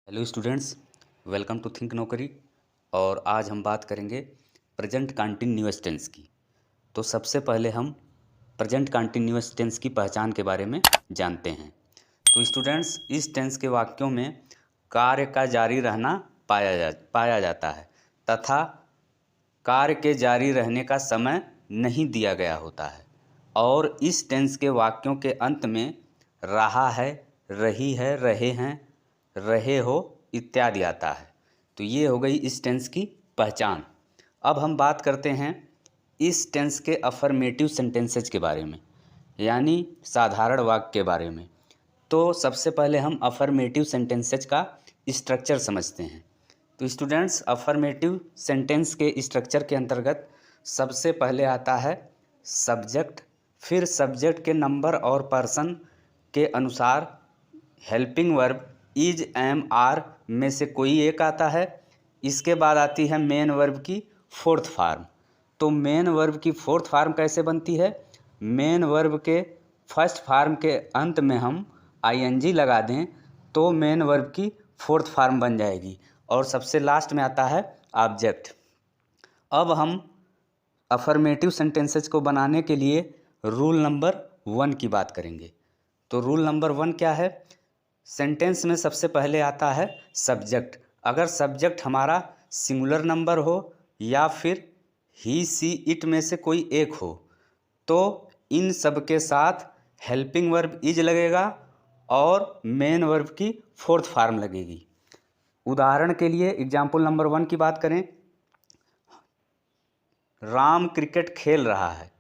Hello students, welcome to think Naukri. और आज हम बात करेंगे प्रेजेंट कंटिन्यूअस टेंस की। तो सबसे पहले हम प्रेजेंट कंटिन्यूअस टेंस की पहचान के बारे में जानते हैं। तो स्टूडेंट्स, इस टेंस के वाक्यों में कार्य का जारी रहना पाया जाता है तथा कार्य के जारी रहने का समय नहीं दिया गया होता है। और इस टेंस के वाक्यों के अंत में रहा है, रही है, रहे हैं, रहे हो इत्यादि आता है। तो ये हो गई इस टेंस की पहचान। अब हम बात करते हैं इस टेंस के अफर्मेटिव सेंटेंसेज के बारे में, यानी साधारण वाक्य के बारे में। तो सबसे पहले हम अफर्मेटिव सेंटेंसेज का स्ट्रक्चर समझते हैं। तो स्टूडेंट्स, अफर्मेटिव सेंटेंस के स्ट्रक्चर के अंतर्गत सबसे पहले आता है सब्जेक्ट, फिर सब्जेक्ट के नंबर और पर्सन के अनुसार helping verb is, am, are में से कोई एक आता है। इसके बाद आती है मेन वर्ब की फोर्थ फार्म। तो मेन वर्ब की फोर्थ फार्म कैसे बनती है? मेन वर्ब के फर्स्ट फार्म के अंत में हम आईएनजी लगा दें तो मेन वर्ब की फोर्थ फार्म बन जाएगी। और सबसे लास्ट में आता है ऑब्जेक्ट। अब हम अफर्मेटिव सेंटेंसेस को बनाने के लिए रूल नंबर 1 की बात करेंगे। तो रूल नंबर 1 क्या है? सेंटेंस में सबसे पहले आता है सब्जेक्ट। अगर सब्जेक्ट हमारा सिंगुलर नंबर हो या फिर ही, सी, इट में से कोई एक हो तो इन सब के साथ हेल्पिंग वर्ब इज लगेगा और मेन वर्ब की फोर्थ फार्म लगेगी। उदाहरण के लिए एग्जाम्पल नंबर 1 की बात करें, राम क्रिकेट खेल रहा है।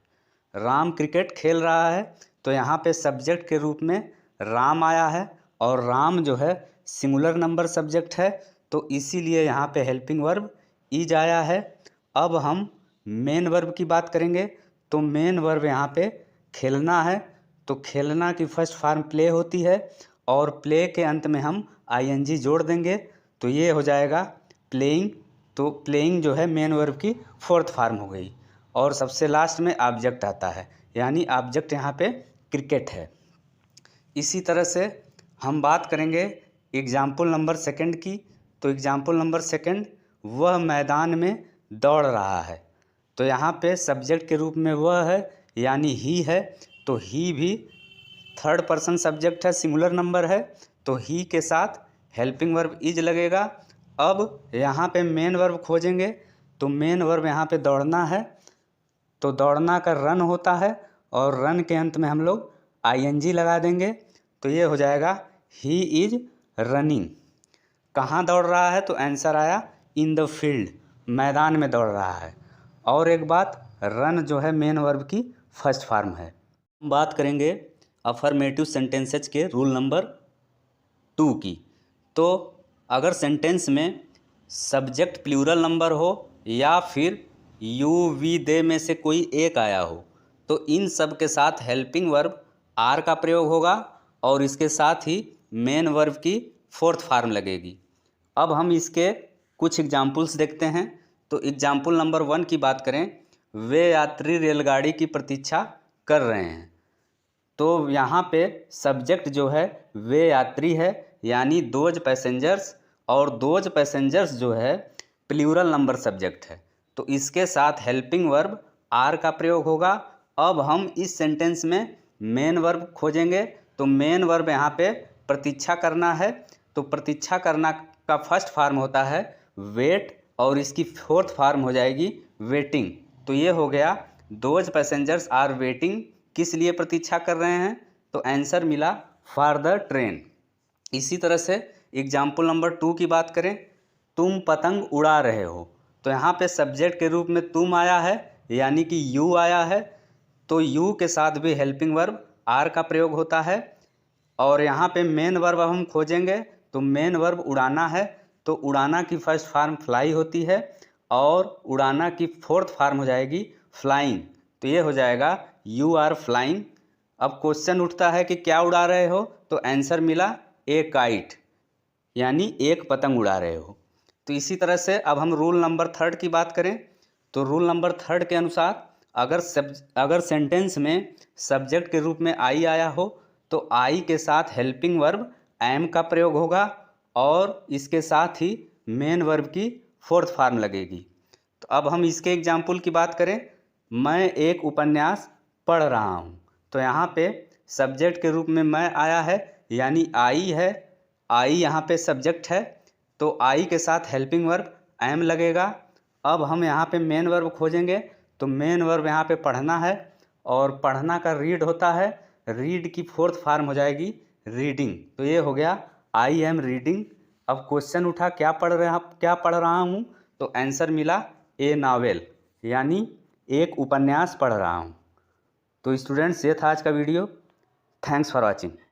राम क्रिकेट खेल रहा है तो यहाँ पे सब्जेक्ट के रूप में राम आया है और राम जो है सिंगुलर नंबर सब्जेक्ट है, तो इसीलिए यहाँ पे हेल्पिंग वर्ब इज आया है। अब हम मेन वर्ब की बात करेंगे। तो मेन वर्ब यहाँ पे खेलना है, तो खेलना की फर्स्ट फार्म प्ले होती है और प्ले के अंत में हम आईएनजी जोड़ देंगे तो ये हो जाएगा प्लेइंग। तो प्लेइंग जो है मेन वर्ब की फोर्थ फार्म हो गई। और सबसे लास्ट में ऑब्जेक्ट आता है, यानी ऑब्जेक्ट यहाँ पे क्रिकेट है। इसी तरह से हम बात करेंगे एग्जाम्पल नंबर 2 की। तो एग्जाम्पल नंबर 2, वह मैदान में दौड़ रहा है। तो यहाँ पे सब्जेक्ट के रूप में वह है, यानी ही है। तो ही भी थर्ड पर्सन सब्जेक्ट है, सिंगुलर नंबर है, तो ही के साथ हेल्पिंग वर्ब इज लगेगा। अब यहाँ पे मेन वर्ब खोजेंगे तो मेन वर्ब यहाँ पे दौड़ना है, तो दौड़ना का रन होता है और रन के अंत में हम लोग आईएनजी लगा देंगे तो ये हो जाएगा ही इज रनिंग। कहाँ दौड़ रहा है? तो आंसर आया इन द फील्ड, मैदान में दौड़ रहा है। और एक बात, रन जो है मेन वर्ब की फर्स्ट फार्म है। हम बात करेंगे अफर्मेटिव सेंटेंसेज के रूल नंबर 2 की। तो अगर सेंटेंस में सब्जेक्ट प्लूरल नंबर हो या फिर यू, वी, दे में से कोई एक आया हो तो इन सब के साथ हेल्पिंग वर्ब आर का प्रयोग होगा और इसके साथ ही मेन वर्ब की फोर्थ फार्म लगेगी। अब हम इसके कुछ एग्जाम्पल्स देखते हैं। तो एग्जाम्पल नंबर 1 की बात करें, वे यात्री रेलगाड़ी की प्रतीक्षा कर रहे हैं। तो यहाँ पे सब्जेक्ट जो है वे यात्री है, यानी दोज पैसेंजर्स, और दोज पैसेंजर्स जो है प्लूरल नंबर सब्जेक्ट है, तो इसके साथ हेल्पिंग वर्ब आर का प्रयोग होगा। अब हम इस सेंटेंस में मेन वर्ब खोजेंगे। तो मेन वर्ब यहाँ पे प्रतीक्षा करना है, तो प्रतीक्षा करना का फर्स्ट फार्म होता है वेट और इसकी फोर्थ फार्म हो जाएगी वेटिंग। तो ये हो गया दोज पैसेंजर्स आर वेटिंग। किस लिए प्रतीक्षा कर रहे हैं? तो आंसर मिला फॉर द ट्रेन। इसी तरह से एग्जाम्पल नंबर 2 की बात करें, तुम पतंग उड़ा रहे हो। तो यहाँ पे सब्जेक्ट के रूप में तुम आया है, यानी कि यू आया है, तो यू के साथ भी हेल्पिंग वर्ब आर का प्रयोग होता है। और यहाँ पे मेन वर्ब हम खोजेंगे तो मेन वर्ब उड़ाना है, तो उड़ाना की फर्स्ट फार्म फ्लाई होती है और उड़ाना की फोर्थ फार्म हो जाएगी फ्लाइंग। तो ये हो जाएगा यू आर फ्लाइंग। अब क्वेश्चन उठता है कि क्या उड़ा रहे हो? तो आंसर मिला ए काइट, यानी एक पतंग उड़ा रहे हो। तो इसी तरह से अब हम रूल नंबर 3 की बात करें। तो रूल नंबर 3 के अनुसार अगर सेंटेंस में सब्जेक्ट के रूप में आई आया हो तो आई के साथ हेल्पिंग वर्ब एम का प्रयोग होगा और इसके साथ ही मेन वर्ब की फोर्थ फॉर्म लगेगी। तो अब हम इसके एग्जाम्पल की बात करें, मैं एक उपन्यास पढ़ रहा हूँ, तो यहाँ पे सब्जेक्ट के रूप में मैं आया है, यानी आई है। आई यहाँ पे सब्जेक्ट है, तो आई के साथ हेल्पिंग वर्ब एम लगेगा। अब हम यहाँ पे मेन वर्ब खोजेंगे, तो मेन वर्ब यहाँ पे पढ़ना है, और पढ़ना का रीड होता है, रीड की फोर्थ फॉर्म हो जाएगी रीडिंग। तो ये हो गया आई एम रीडिंग। अब क्वेश्चन उठा क्या पढ़ रहा हूँ, तो आंसर मिला ए नावेल, यानी एक उपन्यास पढ़ रहा हूँ। तो स्टूडेंट्स, ये था आज का वीडियो। Thanks for watching.